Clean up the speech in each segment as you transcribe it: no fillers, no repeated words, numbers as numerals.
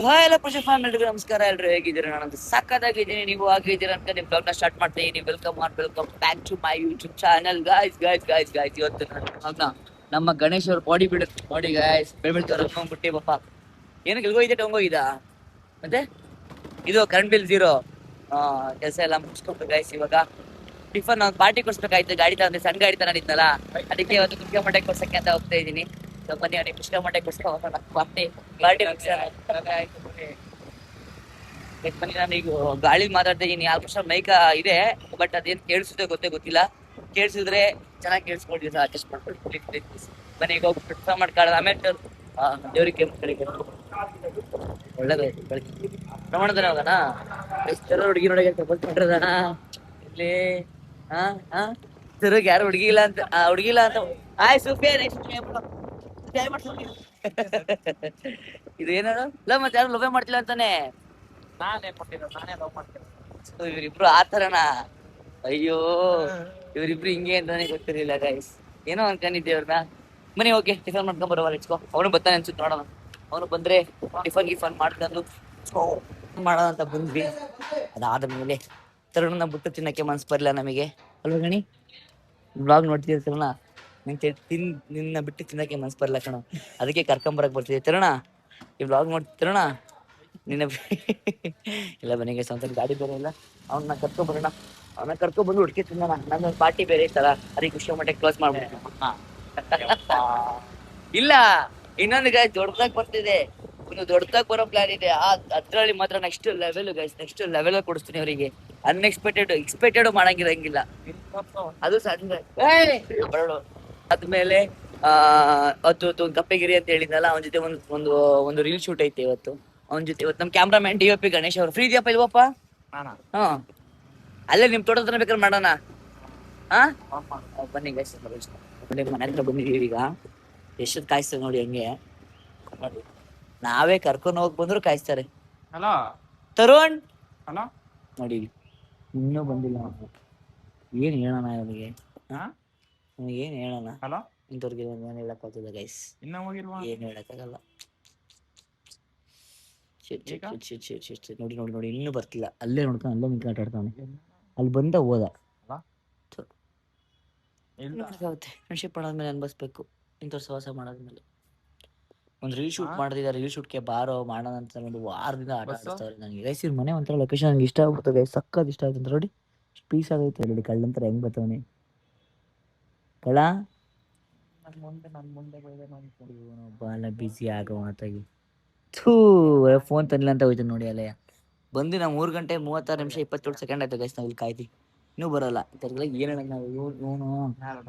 ಎಲ್ಲ ಪುಷ ಫ್ಯಾಮಿಲಿ ನಮಸ್ಕಾರ. ಎಲ್ರು ಹೇಗಿದ್ದೀರಾ? ನಾನಂತ ಸಕ್ಕತ್ತಾಗಿದ್ದೀನಿ. ನೀವು ಆಗಿದ್ದೀರಾ ಅಂತ ನಿಮ್ ಬ್ಲಾಗ್ ನ ಸ್ಟಾರ್ಟ್ ಮಾಡ್ತಾ ಇದೀನಿ. Welcome back to my YouTube channel. Guys ಇವತ್ತು ನಮ್ಮ ಗಣೇಶ್ ಅವ್ರ ಬಾಡಿ ಬಿಲ್ಡರ್ ಬಾಡಿ ಗಾಯ್ಸ್ ಬೆಳ್ಬಿಡ್ತಾರೆ ಬಿಟ್ಟಿ ಪಾಪ. ಏನಕ್ಕೆ ಎಲ್ಗೋಗಿದೆ ಟೊಂಗೋಗಿದ ಮತ್ತೆ ಇದು ಕರೆಂಟ್ ಬಿಲ್ ಝೀರೋ. ಕೆಲಸ ಎಲ್ಲ ಮುಗಿಸ್ಕೊಂಡು ಗಾಯ್ಸ್ ಇವಾಗ ಟಿಫನ್ ಪಾರ್ಟಿ ಕೊಡ್ಸ್ಬೇಕಾಯ್ತು. ಗಾಡಿ ತಂದ್ರೆ ಸಣ್ಣ ಗಾಡಿ ತಂದಿದ್ನಲ್ಲ, ಅದಕ್ಕೆ ಇವತ್ತು ಕುಕ್ಕೆ ಮಟ್ಟೆ ಕೊಡ್ಸಕ್ಕೆ ಅಂತ ಹೋಗ್ತಾ ಇದೀನಿ. ಬನ್ನಿ ಅವನಿಗೆ ಕುಷ್ಕ ಮಟ್ಟೆ ಕೊಡ್ಸ್ಕೊಂಡು ಪಾರ್ಟಿ ಬನ್ನಿ. ನಾನು ಈಗ ಗಾಳಿ ಮಾತಾಡ್ತಾ ಇದೀನಿ. ಆಲ್ಮೋಸ್ಟ್ ಮೈಕ ಇದೆ, ಬಟ್ ಅದೇನ್ ಕೇಳಿಸುತ್ತೆ ಗೊತ್ತಿಲ್ಲ. ಕೇಳಿಸಿದ್ರೆ ಚೆನ್ನಾಗಿ ಕೇಳಿಸ್ಕೊಂಡಿದ್ವಿ ಸರ್, ಅಡ್ಜಸ್ಟ್ ಮಾಡ್ಕೊಂಡು ಬನ್ನಿ ಈಗ ಹೋಗಿ ಕೆಲಸ ಮಾಡ್ಕೊಳ್ಳೋದು. ಆಮೇಲೆ ದೇವ್ರಿಗೆ ಒಳ್ಳೇದಾಯ್ತು ಪ್ರಮಾಣದ ಹೋಗೋಣ. ಎಷ್ಟು ಹುಡುಗಿ ನೋಡಕ್ಕೆ ತಗೊಂಡ್ರದಣ ಇಲ್ಲಿ. ತಿರುಗಿ ಯಾರು ಹುಡುಗಿಲ್ಲ ಅಂತ ಆಯ್ ಸುಫಿಯಾ ಇದು ಏನ ಇಲ್ಲ ಮತ್ತೆ ಯಾರು ಲವ್ ಮಾಡ್ತಿಲ್ಲ ಅಂತಾನೆ. ನಾನೇ ಲವ್ ಮಾಡ್ತೀನಿ. ಇವರಿಬ್ರು ಆತರನಾ? ಅಯ್ಯೋ ಇವರಿಬ್ರು ಹಿಂಗೆ ಅಂತಾನೆ ಗೊತ್ತಿರಲಿಲ್ಲ ಗೈಸ್. ಏನೋ ಅನ್ಕೊಂಡಿದ್ದೆ ಅವ್ರನ್ನ. ಮನೆ ಓಕೆ ಟಿಫನ್ ಮಾಡ್ಕೊಂಡ್ ಬರುವ ಇಟ್ಕೋ. ಅವನು ಬರ್ತಾನೆ ಅನ್ಸುತ್ತೆ, ನೋಡೋಣ. ಅವನು ಬಂದ್ರೆ ಟಿಫನ್ ಮಾಡ್ಕೊಂಡು ಮಾಡೋಣ ಅಂತ ಬಂದ್ವಿ. ಅದಾದ ಮೇಲೆ ತರುಣನ ಬಿಟ್ಟು ತಿನ್ನಕ್ಕೆ ಮನ್ಸು ಬರಲಿಲ್ಲ ನಮಗೆ, ಅಲ್ವಾ ಗಣಿ? ಬ್ಲಾಗ್ ನೋಡ್ತಿದ್ದೀವಿ ತರುಣ, ನಂಗೆ ನಿನ್ನ ಬಿಟ್ಟು ತಿನ್ನಕ್ಕೆ ಮನ್ಸು ಬರಲ್ಲ ಕಣ, ಅದಕ್ಕೆ ಕರ್ಕೊಂಬರಕ್ ಬರ್ತಿದ್ದೆ. ತರುಣ ಈ ಬ್ಲಾಗ್ ನೋಡ್ತಿ ತರುಣ ನಿನ್ನ ಇಲ್ಲ ಮನೆಗೆ ಸ್ವಂತ ಗಾಡಿ ಬೇರೆ ಇಲ್ಲ. ಅವನ್ನ ಕರ್ಕೊಂಬರೋಣ, ಅವನ್ನ ಕರ್ಕೊಂಡ್ಬಂದು ಹುಡುಕಿ ತಿನ್ನೋಣ. ನನ್ನ ಪಾರ್ಟಿ ಬೇರೆ ಇತ್ತಲ್ಲ, ಅದಕ್ಕೆ ಖುಷಿ ಮಟ್ಟಕ್ಕೆ ಕ್ಲೋಸ್ ಮಾಡ್ಬಿಟ್ಟು ಇಲ್ಲ ಇನ್ನೊಂದು ಗಾಯ್ಸ್ ದೊಡ್ಡದಾಗಿ ಬರ್ತಿದೆ. ಒಂದು ದೊಡ್ಡದಾಗಿ ಬರೋ ಪ್ಲಾನ್ ಇದೆ. ಅದ್ರಲ್ಲಿ ಮಾತ್ರ ನೆಕ್ಸ್ಟ್ ಲೆವೆಲ್ ಕೊಡಿಸ್ತೀನಿ ಅವರಿಗೆ. ಎಕ್ಸ್ಪೆಕ್ಟೆಡ್ ಮಾಡಂಗಿರಂಗಿಲ್ಲ ಅದು ಸಣ್ಣ. ಆದ್ಮೇಲೆ ಅವತ್ತು ಕಪ್ಪೆಗಿರಿ ಅಂತ ಹೇಳಿದ್ನಲ್ಲ, ಅವನ ಜೊತೆ ಒಂದು ರೀಲ್ ಶೂಟ್ ಐತೆ ಇವತ್ತು. ಅವನ ಜೊತೆ ಇವತ್ತು ನಮ್ಮ ಕ್ಯಾಮ್ರಾಮನ್ DOP ಗಣೇಶ್ ಅವರು ಫ್ರೀ ಇದೆಯಪ್ಪ ಇಲ್ವಪ್ಪ? ಅಲ್ಲೇ ನಿಮ್ ತೋಟದ ಹತ್ರ ಬೇಕಾದ್ರೆ ಮಾಡೋಣ. ಬನ್ನಿ ಗೈಸ್, ಮನೆ ಹತ್ರ ಬಂದಿದೀವಿ ಈಗ. ಎಷ್ಟೊತ್ತು ಕಾಯಿಸ್ತೇವೆ ನೋಡಿ, ಹಂಗೆ ನೋಡಿ. ನಾವೇ ಕರ್ಕೊಂಡು ಹೋಗಿ ಬಂದ್ರು ಕಾಯಿಸ್ತಾರೆ. ತರುಣ್ ನೋಡಿ ಇನ್ನೂ ಬಂದಿಲ್ಲ. ಏನ್ ಹೇಳೋಣ ಇವನಿಗೆ? ಏನ್ ಹೇಳೋಣ? ಇಂಥವ್ರಿಗೆ ಏನ್ ಹೇಳಕ್ ಆಗ್ತದೆ ಗೈಸ್? ಏನ್ ಹೇಳಕ್ಕಾಗಲ್ಲ. ನೋಡಿ ಇನ್ನೂ ಬರ್ತಿಲ್ಲ. ಅಲ್ಲೇ ನೋಡ್ತಾನೆ, ಅಲ್ಲೇ ನಿಂತು ಆಟಾಡ್ತಾನೆ. ಅಲ್ಲಿ ಬಂದ ಹೋದ. ಫ್ರೆಂಡ್ಶಿಪ್ ಮಾಡಾದ್ಮೇಲೆ ಅನ್ಬಸ್ಬೇಕು, ಇಂಥವ್ರು ಸಹವಾಸ ಮಾಡಾದ್ಮೇಲೆ. ಒಂದು ರೀಲ್ ಶೂಟ್ ಮಾಡಿದ, ರೀಲ್ ಶೂಟ್ಗೆ ಬಾರೋ ಮಾಡೋಣ ಅಂತ ಒಂದು ವಾರದಿಂದ ಆಟ ಆಡಿಸ್ತಾರೆ ನನಗೆ ಗೈಸ್. ಇವ್ರ ಮನೆ ಒಂಥರ ಲೊಕೇಶನ್ ನಂಗೆ ಇಷ್ಟ ಆಗ್ಬಿಡ್ತದೆ ಗೈಸ್, ಸಕ್ಕತ್ ಇಷ್ಟ ಆಯ್ತು ಅಂತ ನೋಡಿ. ಪೀಸ್ ಆಗೈತೆ ನೋಡಿ. ಕಳ್ಳಂತರ ಹೆಂಗ್ ಬರ್ತವನೆ ಕಳ್ಳ. ನನ್ನ ಮುಂದೆ ಬಾಳ ಬಿಸಿ ಆಗೋ ಮಾತಾಗಿ ಫೋನ್ ತಂದಿಲ್ಲ ಅಂತ ಹೋಯ್ತು ನೋಡಿ. ಅಲ್ಲೇ ಬಂದು ನಾವು 3 ಗಂಟೆ 36 ನಿಮಿಷ 27 ಸೆಕೆಂಡ್ ಆಯ್ತು ಗೈಸ್. ನಾವು ಇಲ್ಲಿ ಕಾಯ್ತೀವಿ, ಇನ್ನೂ ಬರಲ್ಲ. ಏನ್ ಹೇಳ ನಾವು, ಇವನು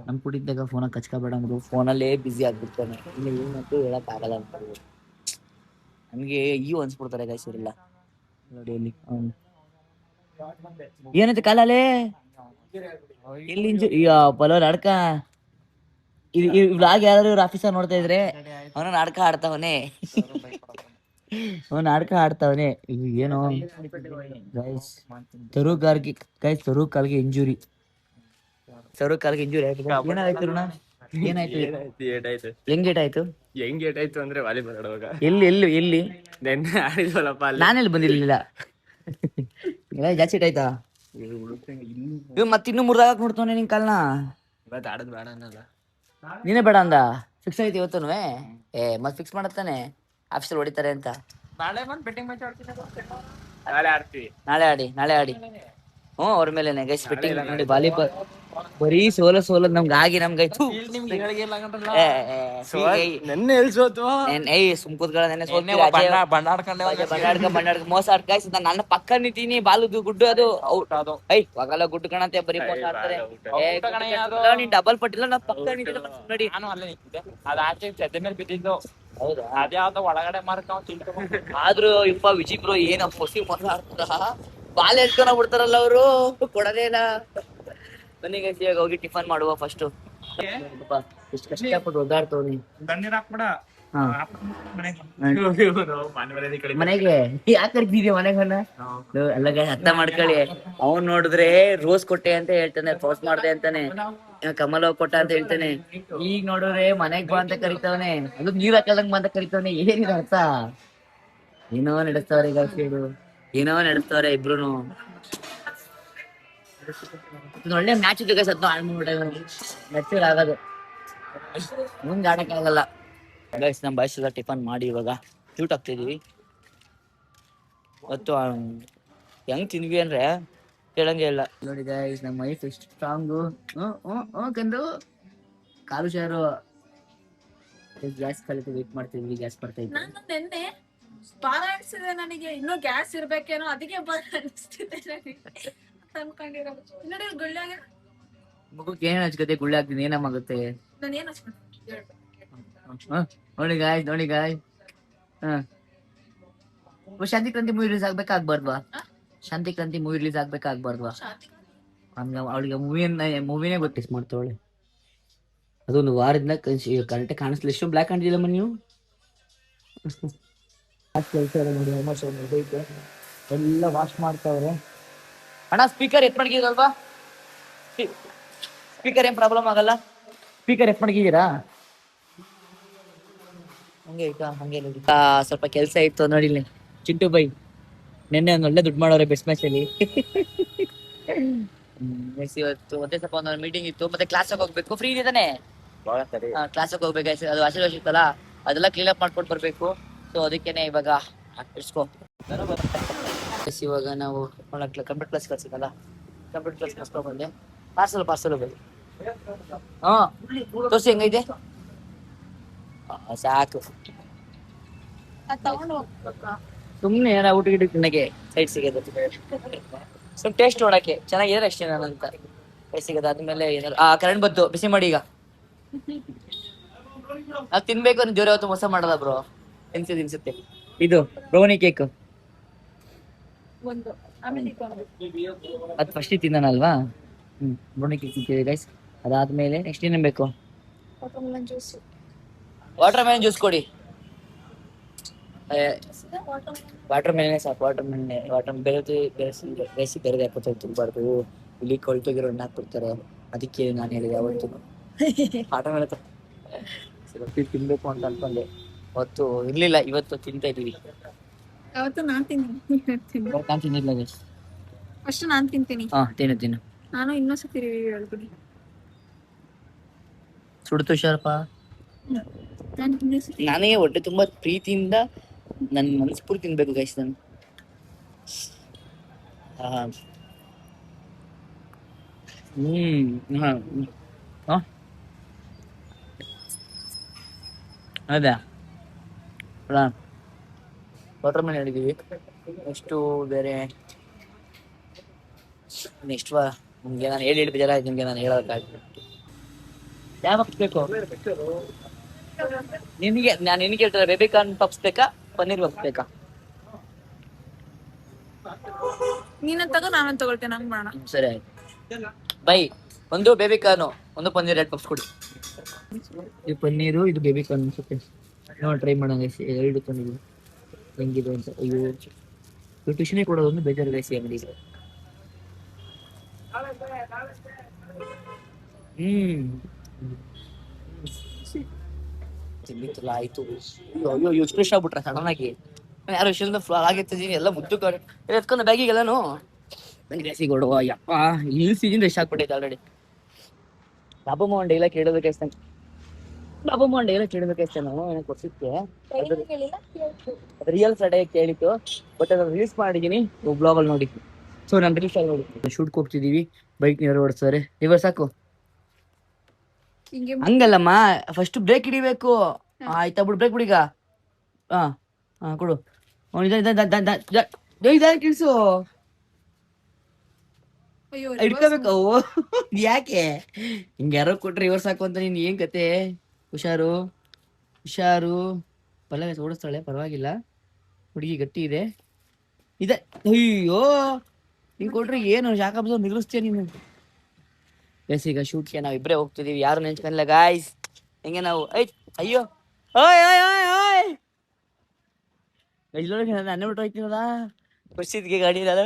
ನಮ್ ಕುಡಿದ್ದಾಗ ಫೋನ ಕಚ್ಕೋಬೇಡ ಅಂದ್ರು, ಫೋನಲ್ಲೇ ಬಿಸಿ ಆಗ್ಬಿಡ್ತಾನೆ. ಇಲ್ಲಿ ಏನಂತೂ ಹೇಳಕ್ ಆಗಲ್ಲ ಅಂತ ನಮ್ಗೆ ಅನ್ಸ್ಬಿಡ್ತಾರೆ ಗೈಸ್ ಇವರೆಲ್ಲ. ನೋಡಿ ಅಲ್ಲಿ ಏನೈತೆ ಕಾಲಲ್ಲೇ ಎಲ್ಲಿ ಪಲೋ ನಾಡ್ಕ. ಇವ್ಲಾಗ್ ಯಾರು ಇವ್ರ ಆಫೀಸರ್ ನೋಡ್ತಾ ಇದ್ರೆ ಅವನು ನಾಟಕ ಆಡ್ತಾವನೆ. ನಾಟಕ ಆಡ್ತಾವನೆ. ಏನೋ ಗೈಸ್ ತರು ಕಾಲ್ಗೆ ಇಂಜುರಿ ಆಯ್ತು. ಏನಾಯ್ತು? ಹೆಂಗೇಟಾಯ್ತು ಅಂದ್ರೆ ವಾಲಿಬಾಲ್ ಆಡುವಾಗ. ಎಲ್ಲಿ ನೆನ್ನೆ ಆಡಿದ್ವಲ್ಲಪ್ಪ, ನಾನೆಲ್ಲಿ ಬಂದಿರ್ಲಿಲ್ಲ. ಜಾಸ್ತಿ ಆಯ್ತಾ? ಮತ್ತೆ ಇನ್ನೂ 3 ದಾಗ ನೋಡ್ತಾನೆ ನಿನ್ ಕಾಲ್ನ. ಇವತ್ತು ಆಡೋದು ಬೇಡ ಅನ್ನಲ್ಲ, ನೀನೇ ಬೇಡ ಅಂದ. ಫಿಕ್ಸ್ ಆಗೈತಿ ಇವತ್ತು. ಮತ್ ಫಿಕ್ಸ್ ಮಾಡತ್ತಾನೆ ಆಫೀಸಲ್ಲಿ ಹೊಡಿತಾರೆ ಅಂತ. ನಾಳೆ ಬಂದು ಬೆಟ್ಟಿಂಗ್ ಮ್ಯಾಚ್ ಆಡ್ತೀನಿ. ನಾಳೆ ಆಡಿ ಅವ್ರ ಮೇಲೆ ಗೈಸ್ ಬೆಟ್ಟಿಂಗ್ ನೋಡಿ. ವಾಲಿಬಾಲ್ ಬರೀ ಸೋಲ ನಮ್ಗೆ ಆಗಿ ನಮ್ಗೆ ಮೋಸ ಆಡ್ ಗೈಸ್. ನನ್ನ ಪಕ್ಕ ನಿಂತೀನಿ, ಬಾಲು ಗುಡ್ಡು ಅದು ಔಟ್. ಒಗಲ ಗುಡ್ಡು ಕಣಂತೆ ಬರೀ ಮೋಸ ಆಡ್ತಾರೆ. ನೀನ್ ಡಬಲ್ ಪಟ್ಟಿಲ್ಲ, ನಾ ಪಕ್ಕ ನಿಂತಿದ್ದೆ ನೋಡಿ. ಹೌದಾ? ಅದ್ಯಾವ್ದು ಒಳಗಡೆ ಮಾರ್ಕ ಆದ್ರೂ ಇಪ್ಪ ವಿಜಿ ಬ್ರೋ ಏನ ಹೊಸಿ ಮೋಸ ಆಡ್ತಾರ. ಬಾಲ್ ಎತ್ಕೊಂಡ್ ಬಿಡ್ತಾರಲ್ಲ ಅವರು, ಕೊಡದೇ ಇಲ್ಲ. ಬನ್ನಿ ಗೈಸ್ ಇವಾಗ ಹೋಗಿ ಟಿಫನ್ ಮಾಡುವ ಫಸ್ಟ್. ಎಷ್ಟು ಕಷ್ಟಪಟ್ಟು ಒದ್ದಾಡ್ತವ್ನಿ. ಮನೆಗೆ ಯಾಕೆ ಕರ್ತಿದ್ಯಾ ಮನೆಗೆ? ಅಲ್ಲ ಗೈಸ್ ಅರ್ಥ ಮಾಡ್ಕೊಳ್ಳಿ. ಅವ್ನ್ ನೋಡಿದ್ರೆ ರೋಸ್ ಕೊಟ್ಟೆ ಅಂತ ಹೇಳ್ತಾನೆ, ಫೋರ್ಸ್ ಮಾಡ್ದೆ ಅಂತಾನೆ. ಕಮಲ ಕೊಟ್ಟ ಅಂತ ಹೇಳ್ತಾನೆ. ಈಗ ನೋಡಿದ್ರೆ ಮನೆಗ್ ಬಾ ಅಂತ ಕರಿತವನೆ, ಅದು ನೀರ್ ಹಾಕಲ್ದಂಗ್ ಬಾ ಅಂತ ಕರಿತವನೆ. ಏನಿದೆ ಅರ್ಥ? ಏನೋ ನಡೆಸ್ತವ್ರೆ ಈಗ ಕೇಳು, ಏನೋ ನಡೆಸ್ತವ್ರೆ ಇಬ್ರು. ಒಳ್ಳೆ ಮ್ಯಾಚ್ ಇತ್ತು ಗೈಸ್, ಅದನ್ನ ಹಾಳು ಮಾಡ್ಬಿಟ್ಟೆ. ಮೆಚ್ಚೂರ್ ಆಗೋದು ಮುಂದೆ ಆಡಕ್ಕಾಗಲ್ಲ ಗೈಸ್. ನಮ್ಮ ಬಾಯ್ಸ್ ಎಲ್ಲ ಟಿಫನ್ ಮಾಡಿ ಇವಾಗ ಕ್ಯೂಟ್ ಆಗ್ತಿದೀವಿ. ಮತ್ತು ಹೆಂಗ್ ತಿನ್ವಿ ಅಂದ್ರೆ ಕೇಳಂಗೆ ಇಲ್ಲ. ನೋಡಿ ಗೈಸ್, ನಮ್ಮ ವೈಫ್ ಎಷ್ಟು ಸ್ಟ್ರಾಂಗು. ಕಂದು ಕಾಲು ಶಾರು. ಗ್ಯಾಸ್ ಕಲಿತು ವೇಟ್ ಮಾಡ್ತಿದ್ವಿ, ಗ್ಯಾಸ್ ಬರ್ತಾ ಇತ್ತು. ನಾನು ನಿನ್ನೆ ಬಾರ ಅನ್ಸಿದೆ ನನಗೆ, ಇನ್ನೂ ಗ್ಯಾಸ್ ಇರ್ಬೇಕೇನೋ, ಅದಕ್ಕೆ ಬಾರ ಅನಿಸ್ತಿದೆ ನನಗೆ ಅನ್ಕೊಂಡಿರೋದು. ನೋಡಿ ಗುಳ್ಳೆ ಮಗುಕ್ಕೆ ಏನ್ ಹಚ್ಕತೆ, ಗುಳ್ಳೆ ಆಗ್ತೀನಿ, ಏನಮ್ಮಾಗುತ್ತೆ? ನಾನು ಏನ್ ಹಚ್ಕೊಂಡು ನೋಡಿ ಗಾಯ್, ನೋಡಿ ಗಾಯ್. ಶಾಂತಿ ಕ್ರಾಂತಿ ಮೂವಿ ರಿಲೀಸ್ ಆಗ್ಬೇಕಾಗ್ಬಾರ್ದ್ವಾ? ಶಾಂತಿ ಕ್ರಾಂತಿ ಮೂವಿ ರಿಲೀಸ್ ಆಗ್ಬೇಕಾಗ್ಬಾರ್ದ್ವಾ? ಅವಳಿಗೆ ಮೂವಿನೇ ಗೊತ್ತಿಸ್ ಮಾಡ್ತಾವಳೆ. ಅದೊಂದು ವಾರದಿಂದ ಕರೆಕ್ಟ್ ಕಾಣಿಸ್ಲಿಲ್ಲ. ಎಷ್ಟು ಬ್ಲ್ಯಾಕ್ ಕಾಣ್ತಿಲ್ಲಮ್ಮ ನೀವು. ಎಲ್ಲ ವಾಶ್ ಮಾಡ್ತಾವ್ರೆ. ಅಣ್ಣ ಸ್ಪೀಕರ್ ಎತ್ ಮಡಗಿದ್ರಲ್ವಾ? ಸ್ಪೀಕರ್ ಏನ್ ಪ್ರಾಬ್ಲಮ್ ಆಗಲ್ಲ? ಸ್ಪೀಕರ್ ಎತ್ ಮಡಗಿದ್ದೀರಾ? ಹಂಗೆ ಆಯ್ತಾ? ಹಂಗೆ ನೋಡಿ. ಸ್ವಲ್ಪ ಕೆಲಸ ಇತ್ತು ನೋಡಿ. ಚಿಂಟು ಬೈ ನಿನ್ನೆ ಒಂದು ಒಳ್ಳೆ ದುಡ್ಡು ಮಾಡೋರೆ ಬೆಸ್ಟ್ ಮ್ಯಾಚ್ ಅಲ್ಲಿ. ಇವತ್ತು ಮತ್ತೆ ಸ್ವಲ್ಪ ಒಂದು ಮೀಟಿಂಗ್ ಇತ್ತು, ಮತ್ತೆ ಕ್ಲಾಸ್ ಹೋಗ್ಬೇಕು. ಫ್ರೀ ಇದ್ದಾನೆ, ಕ್ಲಾಸ್ ಹೋಗ್ಬೇಕು. ಅದು ಆಶೀರ್ವಾದ ಇತ್ತಲ್ಲ, ಅದೆಲ್ಲ ಕ್ಲೀನ್ ಅಪ್ ಮಾಡ್ಕೊಂಡು ಬರ್ಬೇಕು. ಸೊ ಅದಕ್ಕೇನೆ ಇವಾಗ ಇಸ್ಕೋ. ಇವಾಗ ನಾವು ಕಂಪ್ಯೂಟರ್ ಕ್ಲಾಸ್ ಕಳ್ಸಿದ್ದಲ್ಲ, ಕಂಪ್ಯೂಟರ್ ಕ್ಲಾಸ್ ಕಳ್ಸ್ಕೊಂಡ್ ಬಂದೆ. Parcel by. ಹಾ ತೋರ್ಸಿ ಹೆಂಗೈತೆ. ಸಾಕು ತಗೊಂಡು ಹೋಗ್ಬೇಕಾ? ಸುಮ್ನೆ ಏನ ಊಟ ಗಿಡ ತಿನ್ನಕ್ಕೆ ಸೈಡ್ ಸಿಗೋದು, ಸುಮ್ ಟೇಸ್ಟ್ ನೋಡಕ್ಕೆ ಚೆನ್ನಾಗಿದ್ರೆ ಅಷ್ಟೇ ನಾನಂತ ಸೈಡ್ ಸಿಗೋದು. ಆದ್ಮೇಲೆ ಏನಾರು ಕರೆಂಟ್ ಬಂತು, ಬಿಸಿ ಮಾಡಿ ಈಗ. ನಾವ್ ತಿನ್ಬೇಕು ಅಂದ್ರೆ ಜೋರ ಹೊತ್ತು ಮೋಸ ಮಾಡಲ್ಲ ಬ್ರೋ. ತಿನ್ಸುತ್ತೆ. ಇದು ಬ್ರೌನಿ ಕೇಕ್ ಒಂದು ಆಮೇಲೆ ಅದು ಫಸ್ಟ್ ತಿನ್ನಲ್ವಾ? ಬ್ರೌನಿ ಕೇಕ್ ತಿಂತೀವಿ ಗೈಸ್. ಅದಾದ್ಮೇಲೆ ನೆಕ್ಸ್ಟ್ ಏನೇನ್ ಬೇಕು? ಜ್ಯೂಸ್, ವಾಟರ್ ಮೆಲನ್ ಜ್ಯೂಸ್ ಕೊಡಿ. ವಾಟರ್ ಮೆಲನ್ ಸಾಕು. ವಾಟರ್ ಬೇಸಿ ಬೇರೆ ಹಾಕೋತಾರೆ, ತಿನ್ಬಾರ್ದು. ಇಲ್ಲಿ ಕೊಳ್ತೋಗಿರೋ ಹಣ್ಣು ಹಾಕ್ಬಿಡ್ತಾರೆ. ಅದಕ್ಕೆ ನಾನು ಹೇಳಿದೆ ಅವತ್ತು ವಾಟರ್ ಮೆಲನ್ ತಿನ್ಬೇಕು ಅಂತ ಅನ್ಕೊಂಡೆ. ಅವತ್ತು ಇರ್ಲಿಲ್ಲ, ಇವತ್ತು ತಿಂತಾ ಇದೀವಿ. ಅವತ್ತು ನಾನ್ ತಿಂತೀನಿ. ನಾನು ತಿನ್ನಿಲ್ಲ ಗೈಸ್. ಫಸ್ಟ್ ನಾನ್ ತಿಂತೀನಿ. ತಿನ್ನು. ನಾನು ಇನ್ನೊಂದ್ಸತಿ ರಿವ್ಯೂ ಹೇಳ್ತೀನಿ. ಸುಡ್ತು ಹುಷಾರಪ್ಪ. ನನಗೆ ಹೊಟ್ಟೆ ತುಂಬಾ ಪ್ರೀತಿಯಿಂದ ನನ್ನ ಮನಸ್ಪೂರ್ತಿ ತಿನ್ಬೇಕು ಗೈಸ್ ನಾನು. ಹೌದಾ? ವಾಟರ್ ಮೆಲನ್ ಹೇಳಿದೀವಿ. ನೆಕ್ಸ್ಟು ಬೇರೆ ನೆಕ್ಸ್ಟ್ ನಿಮ್ಗೆ ನಾನು ಹೇಳಿ ಬೇಜಾರಾಯ್ತು ನಿಮ್ಗೆ ನಾನು ಹೇಳೋದಕ್ಕಾಗ್ತದೆ. ಯಾವ ಪಪ್ಸ್ ಬೇಕು ನಿನಗೆ? ನಾನು ನಿನಗೆ ಹೇಳ್ತಾರೆ, ಬೇಬಿಕಾರ್ನ್ ಪಪ್ಸ್ ಬೇಕಾ, ಪನ್ನೀರ್ ಪಪ್ಸ್ ಬೇಕಾ? ನೀನ ತಗೋ, ನಾನು ತಗೊಳ್ತೇನೆ, ಹಂಗ್ ಮಾಡೋಣ. ಸರಿ ಆಯ್ತು ಬೈ. ಒಂದು ಬೇಬಿಕಾರ್ನು, ಒಂದು ಪನ್ನೀರ್, 2 ಪಪ್ಸ್ ಕೊಡಿ. ಇದು ಪನ್ನೀರು, ಇದು ಬೇಬಿಕಾರ್ನ್ ಅನ್ಸುತ್ತೆ. ನೋಡಿ ಟ್ರೈ ಮಾಡೋಣ. ಎರಡು ತಂದಿದ್ದು ಹೆಂಗಿದೆ ಅಂತ. ಅಯ್ಯೋ ಟ್ಯೂಷನೇ ಕೊಡೋದೊಂದು ಬೇಜಾರು ಗೈಸಿ ಅಂಗಡಿಗೆ. ತಿನ್ನಿತ್ತಲ್ಲ ಆಯ್ತು. ಅಯ್ಯೋ ಎಷ್ಟು ಖುಷಿ ಆಗ್ಬಿಟ್ರೆ ಸಡನ್ ಆಗಿ. ಯಾರು ವಿಷಯದಿಂದ ಫ್ಲಾಗ್ ಆಗಿರ್ತಿದ್ದೀನಿ, ಎಲ್ಲ ಮುದ್ದು ಎತ್ಕೊಂಡು ಬ್ಯಾಗಿಗೆಲ್ಲಾನು ನಂಗೆ ರೇಸಿ ಕೊಡುವ. ಯಪ್ಪ ಇಲ್ಲಿ ಸೀಸನ್ ರೆಸ್ಟ್ ಆಗ್ಬಿಟ್ಟೈತೆ ಆಲ್ರೆಡಿ. ಬಾಬು ಮೋಹನ್ ಎಲ್ಲ ಕೇಳೋದಕ್ಕೆ ನಾವು ಏನಕ್ಕೆ ಕೊಡ್ಸಿದ್ದೆ. ರಿಯಲ್ ಫ್ರೈಡೆ ಕೇಳಿತ್ತು, ಬಟ್ ಅದನ್ನು ರಿಲೀಸ್ ಮಾಡಿದ್ದೀನಿ ಬ್ಲಾಗಲ್ಲಿ ನೋಡಿ. ಸೊ ನಾನು ರಿಲೀಸ್ ಆಗಿ ನೋಡಿ ಶೂಟ್ಗೆ ಹೋಗ್ತಿದ್ದೀವಿ. ಬೈಕ್ ನೀರು ಓಡಿಸ್ತಾರೆ. ರಿವರ್ಸ್ ಸಾಕು. ಹಂಗಲ್ಲಮ್ಮ, ಫಸ್ಟ್ ಬ್ರೇಕ್ ಹಿಡಿಬೇಕು. ಆಯ್ತಾ ಬಿಡು, ಬ್ರೇಕ್ ಬಿಡೀಗ. ಕೊಡು. ತಿಳಿಸು, ಇಟ್ಕೋಬೇಕು. ಯಾಕೆ ಹಿಂಗೆ ಯಾರೋ ಕೊಟ್ರೆ ರಿವರ್ಸ್ ಹಾಕು ಅಂತ? ನೀನ್ ಏನ್ ಕತೆ? ಹುಷಾರು ಪಲ್ಲ ಓಡಿಸ್ತಾಳೆ, ಪರವಾಗಿಲ್ಲ. ಹುಡುಗಿ ಗಟ್ಟಿ ಇದೆ. ಅಯ್ಯೋ ಹಿಂಗ್ ಕೊಟ್ರೆ ಏನು ಶಾಖ ನಿಲ್ಲಿಸ್ತೀಯ ನೀನು? ಎಸ್ ಈಗ ಶೂಟ್ಗೆ ನಾವಿಬ್ಬರೇ ಹೋಗ್ತಿದೀವಿ, ಯಾರು ನೆನ್ಸ್ಕೊಂಡಿಲ್ಲ ಗಾಯ್ಸ್. ಹೆಂಗೆ ನಾವು ಅಯ್ಯೋ ನನ್ನ ಬಿಟ್ಟು ಹೋಯ್ತೀನಲ್ಲ ಖುಷಿದ್ಗೆ ಗಾಡಿ ನಾನು.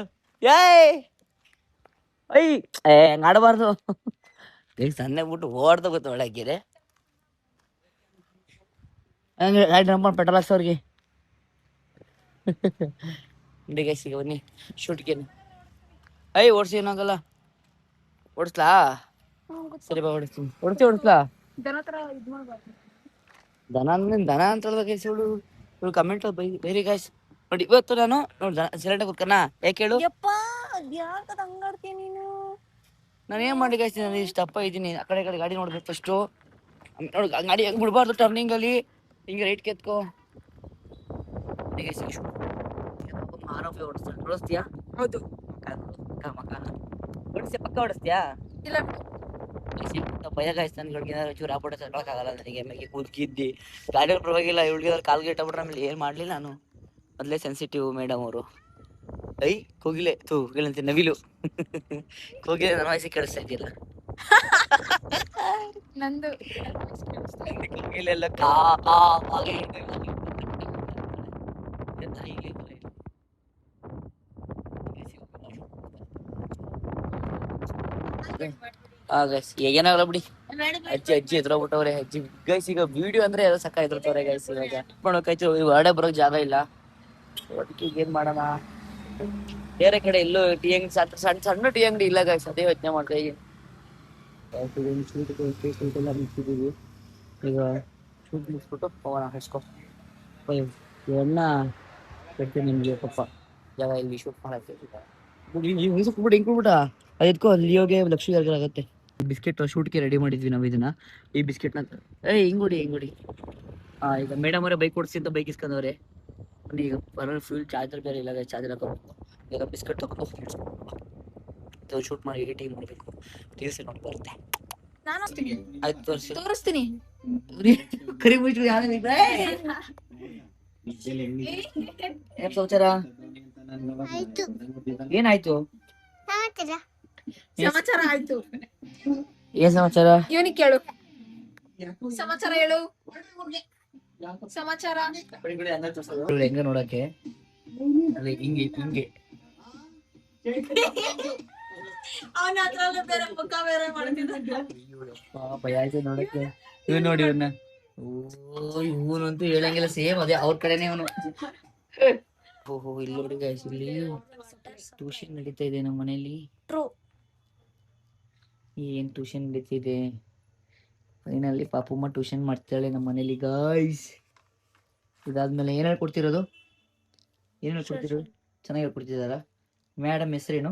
ಹಂಗ ಆಡಬಾರ್ದು. ಸಣ್ಣ ಬಿಟ್ಟು ಓಡ್ದ ಗೊತ್ತ ಒಳಗಿದೆ. ಹಂಗೆ ಗಾಡಿ ನಂಬರ್ ಪೆಟ್ರೋಲ್ ಹಾಕ್ಸೋರ್ಗೆ ನೋಡಿ ಗೈಸ್ ಈಗ ಬನ್ನಿ ಶೂಟ್ಗೆ. ಐ ಓಡಿಸಿ ಏನಾಗಲ್ಲ. ಓಡಿಸ್ಲಾ? ಸರಿ ಬಾ ಓಡಿಸ್ತೀನಿ. ಓಡಿಸ್ಲಾ? ದನ ತರ ಇದ್ ಮಾಡ್ಬಾರ್ದು. ದನ ಅಂತ ಹೇಳ್ದ ಗೈಸ್ ಇವಳು ಕಮೆಂಟ್ ಬೇರೆ ಗೈಸ್. ನೋಡಿ ಇವತ್ತು ನಾನು ನೋಡಿ ಸೈಲೆಂಟ್ ಕೂತ್ಕನ ಯಾಕೆ ಹೇಳು? ಯಪ್ಪ ಯಾಕದ ಹಂಗಾಡ್ತೀಯ ನೀನು? ನಾನು ಏನ್ ಮಾಡಿ ಗೈಸ್, ನಾನು ಇಷ್ಟು ಅಪ್ಪ ಇದ್ದೀನಿ. ಆ ಕಡೆ ಗಾಡಿ ನೋಡ್ಬೇಕು ಫಸ್ಟು. ನೋಡಿ ಗಾಡಿ ಹೆಂಗ್ ಬಿಡ್ಬಾರ್ದು ಟರ್ನಿಂಗ್ ಅಲ್ಲಿ. ಹಿಂಗೆ ರೈಟ್ ಕೆತ್ಕೋ. ಓಡಿಸ್ತೀಯಾ? ಹೌದು. ಓಡಿಸ್ತೀಯ? ಪಕ್ಕ ಓಡಿಸ್ತೀಯಾ? ಇಲ್ಲ ಭಯ ಗಾಯ್ಸ್ ನನ್ಗೆ ಏನಾದ್ರು ಚೂರು ಆಪೋಟ ತಗೊಳಕ್ಕಾಗಲ್ಲ ನನಗೆ. ಆಮೇಲೆ ಕೂದ್ಕಿದ್ದಿ ಗಾಡಿಯಲ್ಲಿ ಪರವಾಗಿಲ್ಲ, ಇವಳಿಗೆ ಕಾಲ್ಗೆ ಇಟ್ಟಬಿಟ್ರೆ ಆಮೇಲೆ ಏನ್ ಮಾಡ್ಲಿಲ್ಲ ನಾನು. ಮೊದಲೇ ಸೆನ್ಸಿಟಿವ್ ಮೇಡಮ್ ಅವರು. ಐ ಕೋಗಿಲೆ ಕೋಗಿಲಂತೆ ನವಿಲು. ಕೋಗಿಲೆ ನನ್ನ ವಯಸ್ಸಿಗೆ ಕೇಳಿಸ್ತಾ ಇದೆಯಲ್ಲ. ನಂದು ಕೋಗಿಲೆಲ್ಲ ಏನಾಗಲ್ಲ ಬಿಡಿ. ಅಜ್ಜಿ ಎದ್ರೋಗ್ಬಿಟ್ಟವ್ರೆ. ಅಜ್ಜಿ ಗೈಸ್ ಈಗ ವಿಡಿಯೋ ಅಂದ್ರೆ ಎಲ್ಲ ಸಕ್ಕ ಎದ್ರತವ್ರೆ ಗೈಸ್. ಇವಾಗ ಮಾಡೋಕಾಯ್ತು, ಹೊರಡೆ ಬರೋಕ್ ಜಾಗ ಇಲ್ಲ. ಅದಕ್ಕೆ ಈಗ ಏನ್ ಮಾಡೋಣ, ಬೇರೆ ಕಡೆ ಎಲ್ಲೋ ಟೀ ಅಂಗಡಿ ಸಣ್ಣ ಸಣ್ಣ ಟೀ ಅಂಗಡಿ ಇಲ್ಲ ಗೈಸ್. ಅದೇ ಯೋಚನೆ ಮಾಡ್ತಾ ಇದೀನಿ. ಈಗ ಶೂಟ್ ಮುಗಿಸ್ಬಿಟ್ಟು ಹೋಗೋಣ. ಹಚ್ಕೊ ಎಣ್ಣ ಕೊಡ್ತೀನಿ ನಿಮ್ಗೆ ಪಪ್ಪ ಜಾಗ ಇಲ್ಲಿ ಶೂಟ್ ಮಾಡಕ್ಕೆ. ಹಿಂಗೆ ಕೊಡ್ಬಿಟ್ಟ ಅದಕ್ಕೋ ಲಿಯೋಗೆ ಲಕ್ಷ್ಮಿ ಆಗುತ್ತೆ. ಬಿಸ್ಕೆಟ್ ಶೂಟ್ಗೆ ರೆಡಿ ಮಾಡಿದ್ವಿ ನಾವು ಇದನ್ನ. ಈ ಬಿಸ್ಕೆಟ್ನ ಹಿಂಗುಡಿ ಈಗ ಮೇಡಮ್ ಅವರೇ ಬೈಕ್ ಓಡಿಸಿ ಅಂತ ಬೈಕ್ ಇಸ್ಕೊಂಡವ್ರೆ. ಈಗ ಬರೋ ಫ್ಯೂಲ್ ಚಾರ್ಜರ್ ಬೇರೆ ಇಲ್ಲ, ಚಾರ್ಜರ್ ಹಾಕೋಬೇಕು. ಈಗ ಬಿಸ್ಕೆಟ್ ತಗೊಂಡು ಶೂಟ್ ಮಾಡಿ ಎಡಿಟಿಂಗ್ ಮಾಡಬೇಕು. ರೀಲ್ಸ್ ನೋಡಿ ಬರುತ್ತೆ. ನಾನು ಆಯ್ತು ತೋರಿಸ್ತೀನಿ. ಕರಿ ಮುಚ್ಚು ಏನ್ ಸಮಾಚಾರ? ಏನಾಯ್ತು? ಸಮಾಚಾರ ಆಯ್ತು. ಏನ್ ಸಮಾಚಾರ? ಇವನಿಗೆ ಕೇಳು. ಸಮಾಚಾರ ಹೇಳು. ಸಮಾಚಾರ ಹೆಂಗ ನೋಡಕ್ಕೆ ಅದೇ ಹಿಂಗೆ ಅವನ ಹತ್ರ ಬೇರೆ ಮುಖ ಬೇರೆ ಮಾಡ್ತಿದ್ದ. ಭಯ ಆಯ್ತು ನೋಡಕ್ಕೆ. ಇವ್ ನೋಡಿ ಇವನ್ನ. ಇವನಂತೂ ಹೇಳಂಗಿಲ್ಲ, ಸೇಮ್ ಅದೇ ಅವ್ರ ಕಡೆನೆ ಇವನು. ಓಹೋ ಇಲ್ಲಿ ನೋಡಿ ಗೈಸ್, ಇಲ್ಲಿ ಟ್ಯೂಷನ್ ನಡೀತಾ ಇದೆ ನಮ್ಮ ಮನೇಲಿ. ಏನ್ ಟ್ಯೂಷನ್ ನಡೀತಿದೆ? ಫೈನಲ್ಲಿ ಪಾಪಮ್ಮ ಟ್ಯೂಷನ್ ಮಾಡ್ತಾಳೆ ನಮ್ಮ ಮನೇಲಿ ಗೈಸ್. ಇದಾದ್ಮೇಲೆ ಏನ್ ಹೇಳ್ಕೊಡ್ತಿರೋದು? ಚೆನ್ನಾಗಿ ಹೇಳ್ಕೊಡ್ತಿದಾರ? ಮೇಡಮ್ ಹೆಸರೇನು?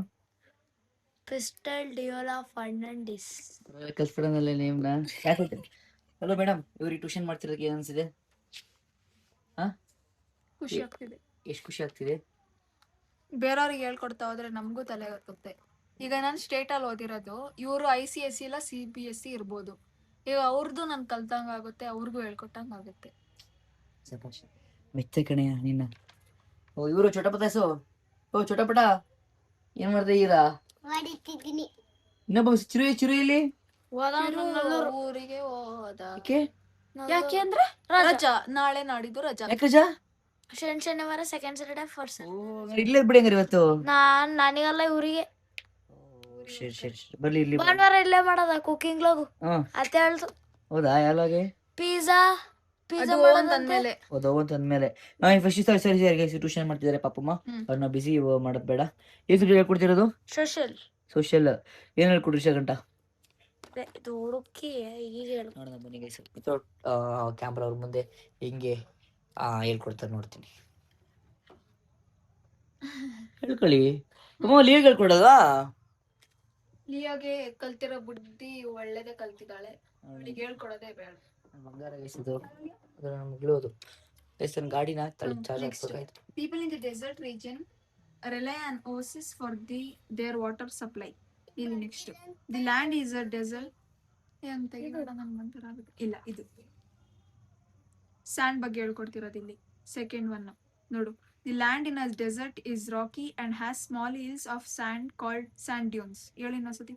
ಕ್ರಿಸ್ಟಲ್ ಡಿಯೋಲಾ ಫರ್ನಾಂಡಿಸ್. ಕಲ್ಸ್ಬಿಡೋನಲ್ಲ ನೇಮ್ನ. ಹಲೋ ಮೇಡಮ್, ಇವ್ರಿಗೆ ಟ್ಯೂಷನ್ ಮಾಡ್ತಿರೋದಕ್ಕೆ ಏನ್ ಅನ್ಸಿದೆ? ಖುಷಿ ಆಗ್ತಿದೆ. ಎಷ್ಟು ಖುಷಿ ಆಗ್ತಿದೆ? ಬೇರೆಯವ್ರಿಗೆ ಹೇಳ್ಕೊಡ್ತಾ ಹೋದ್ರೆ ನಮಗೂ ತಲೆ ಗೊತ್ತುತ್ತೆ. ಈಗ ನಾನು ಸ್ಟೇಟಲ್ಲಿ ಓದಿರೋದು, ಇವರು ICSE ಇಲ್ಲ CBSE ಇರ್ಬೋದು. ಈಗ ಅವ್ರದ್ದು ನಾನು ಕಲ್ತಂಗ ಆಗುತ್ತೆ, ಅವ್ರಿಗೂ ಹೇಳ್ಕೊಟ್ಟಂಗ ಆಗುತ್ತೆ. ಮೆಚ್ಚ ಕಣೆಯ ನಿನ್ನ. ಓ ಇವರು ಚೋಟಪಟಾಸು. ಓ ಚೋಟಪಟ ಏನ್ ಮಾಡ್ತಾ ಇದ್ದೀರಾ? ಇನ್ನೊಬ್ಬ ಚಿರು ಇಲ್ಲಿ ಊರಿಗೆ ಹೋದ. ಯಾಕೆ ಅಂದ್ರೆ ರಜಾ, ನಾಳೆ ನಾಡಿದ್ದು ರಜಾ. ಯಾಕೆ ರಜಾ? ಶನಿವಾರ ಸೆಕೆಂಡ್ ಸ್ಯಾಟರ್ಡೆ ಫಸ್ಟ್. ಇಲ್ಲೇ ಬಿಡಿ ಹಂಗಾರೆ ಇವತ್ತು. ನನಗಲ್ಲ ಇವ್ರಿಗೆ ಸರಿ ಬರ್ಲಿ ಇಲ್ಲಿ. ಭಾನುವಾರ ಇಲ್ಲೇ ಮಾಡೋದ ಕುಕಿಂಗ್ ಲೋಗು ಅಂತ ಹೇಳ್ತು. ಹೌದಾ? ಯಾವಾಗ? ಪಿಜ್ಜಾ ಅಂದ್ಮೇಲೆ ಅಂದ್ಮೇಲೆ ಸರಿ ಟ್ಯೂಷನ್ ಮಾಡ್ತಿದ್ದಾರೆ ಪಾಪಮ್ಮ. ಅವ್ರನ್ನ ಬಿಸಿ ಮಾಡೋದ್ ಬೇಡ. ಏನ್ ಸಬ್ಜೆಕ್ಟ್ ಹೇಳ್ಕೊಡ್ತಿರೋದು? ಸೋಷಿಯಲ್. ಏನ್ ಹೇಳ್ಕೊಡ್ರಿ ಗಂಟ? ಹುಡುಕಿ ಈಗ ನೋಡೋಣ ಬನ್ನಿ ಗೈಸ್. ವಿತೌಟ್ ಕ್ಯಾಮ್ರಾ ಅವ್ರ ಮುಂದೆ ಹಿಂಗೆ ಹೇಳ್ಕೊಡ್ತಾರೆ ನೋಡ್ತೀನಿ. ಹೇಳ್ಕೊಳ್ಳಿ. ಲೀವ್ ಹೇಳ್ಕೊಡೋದಾ? ಲಿಯೋಗೆ ಕಲ್ತಿರೋ ಬುದ್ಧಿ ಒಳ್ಳೇದೇ ಕಲ್ತಿದ್ದಾಳೆ. ಅವಳಿಗೆ ಹೇಳ್ಕೊಡೋದೇ ಬೇಡ. ಬಂಗಾರ ಗೈಸಿದು ಮುಗಿಳೋದು ಗೈಸ್. ನನ್ನ ಗಾಡಿನ charge ಹಾಕ್ಬೇಕಾಯ್ತು. People in the desert region rely on oasis for their water supply. ಇಲ್ಲಿ next the land is a desert ಅಂತ ಇಲ್ಲ. ಇದು ಸ್ಯಾಂಡ್ ಬಗ್ಗೆ ಹೇಳ್ಕೊಡ್ತಿರೋದು ಇಲ್ಲಿ. ಸೆಕೆಂಡ್ ಒನ್ ನೋಡು. The land in a desert is rocky and has small hills of sand called sand dunes. ಹೇಳಿ ಇನ್ನೊಂದ್ಸತಿ.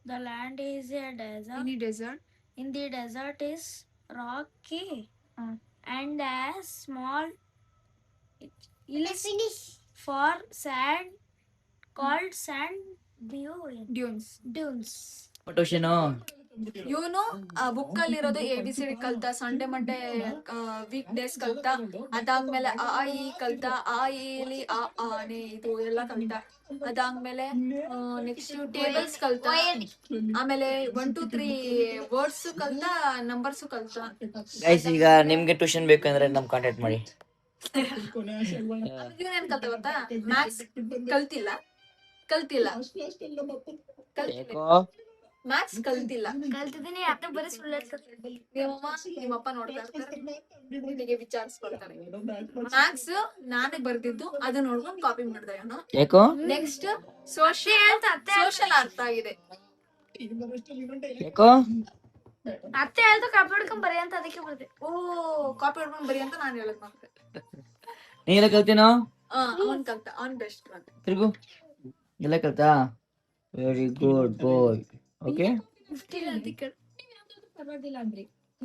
The land is a desert. In the desert is rocky and has small hills for sand called sand dunes. Tuition ಇವನು book ಅಲ್ಲಿ ಇರೋದು ABCD ಕಲ್ತ, Sunday Monday week days ಕಲ್ತ, ಅದಾದ್ಮೇಲೆ ಆ ಈ ಕಲ್ತ, ಆ ಇಲಿ ಆ ಆನೆ ಇದು ಎಲ್ಲ ಕಲ್ತ, ಅದಾದ್ಮೇಲೆ ನೆಕ್ಸ್ಟ್ ಟೇಬಲ್ಸ್ ಕಲ್ತ, ಆಮೇಲೆ 1 2 3 ವರ್ಡ್ಸ್ ಕಲ್ತ, ನಂಬರ್ಸ್ ಕಲ್ತ. ಗೈಸ್ ಈಗ ನಿಮ್ಗೆ ಟ್ಯೂಷನ್ ಬೇಕಂದ್ರೆ ನಮ್ ಕಾಂಟ್ಯಾಕ್ಟ್ ಮಾಡಿ. ಏನ್ ಕಲ್ತ ಗೊತ್ತಾ? ಮ್ಯಾಥ್ಸ್ ಕಲ್ತಿಲ್ಲ. ಮ್ಯಾಥ್ಸ್ ಕಲ್ತಿಲ್ಲ. ಕಲ್ತಿದ್ದೀನಿ ಅತ್ತ ಬರೀ ಸುಳ್ಳು ಹೇಳ್ತಾರೆ. ನಿಮ್ಮಪ್ಪ ನೋಡ್ತಾ ಇರ್ತಾರೆ, ನಿನಗೆ ವಿಚಾರಿಸ್ಕೊಳ್ತಾರೆ. ಮ್ಯಾಥ್ಸ್ ನಾನೇ ಬರ್ದಿದ್ದು, ಅದು ನೋಡ್ಕೊಂಡು ಕಾಪಿ ಮಾಡ್ದೆ ಅವನು. ಯಾಕೋ ನೆಕ್ಸ್ಟ್ ಸೋಷಲ್ ಅರ್ಥ ಆಗಿದೆ. ಯಾಕೋ ಅತ್ತೆ ಹೇಳ್ದು ಕಾಪಿ ಹೊಡ್ಕೊಂಡ್ ಬರೀ ಅಂತ ಅದಕ್ಕೆ ಬರ್ದೆ. ಓ ಕಾಪಿ ಹೊಡ್ಕೊಂಡ್ ಬರಿ ಅಂತ ನಾನು ಹೇಳಕ್ ಮಾಡ್ತೆ. ನೀ ಎಲ್ಲ ಕಲ್ತೇನೋ? ಅವನ್ ಕಲ್ತ, ಅವನ್ ಬೆಸ್ಟ್ ಫ್ರೆಂಡ್. ತಿರುಗು ಎಲ್ಲ ಕಲ್ತಾ? Very good boy. ಓಕೆ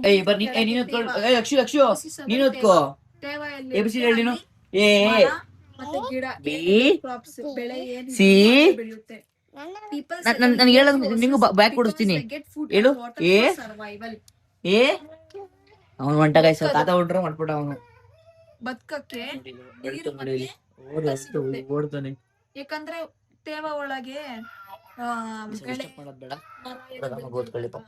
ಏಯ್ ಬರ್ನಿ ನೀನು ಅಕ್ಷು ನೀನು ಓದ್ಕೋ. ABCD ಹೇಳಿ ನೀನು. A ಮತ್ತೆ ಗಿಡ B ಕ್ರಾಪ್ಸ್ ಬೆಳೆ ಏನು C ಬೆಳೆಯುತ್ತೆ. ನಾನು ಹೇಳೋದು ನಿಂಗೂ ಬ್ಯಾಕ್ ಕೊಡಿಸ್ತೀನಿ. ಹೇಳು. A ಅವನು ಹೊಂಟ ಗೈಸ್, ತಾತ ಹೊಂಟ್ರ ಮಾಡ್ಬಿಟ್ಟ ಅವನು. ಬದುಕಕ್ಕೆ ಓಡ್ತಾನೆ. ಯಾಕಂದ್ರೆ ತೇವ ಒಳಗೆ ಮಾಡೋದ್ ಬೇಡ, ಓದ್ಕೊಳ್ಳಿ ಪಾಪ.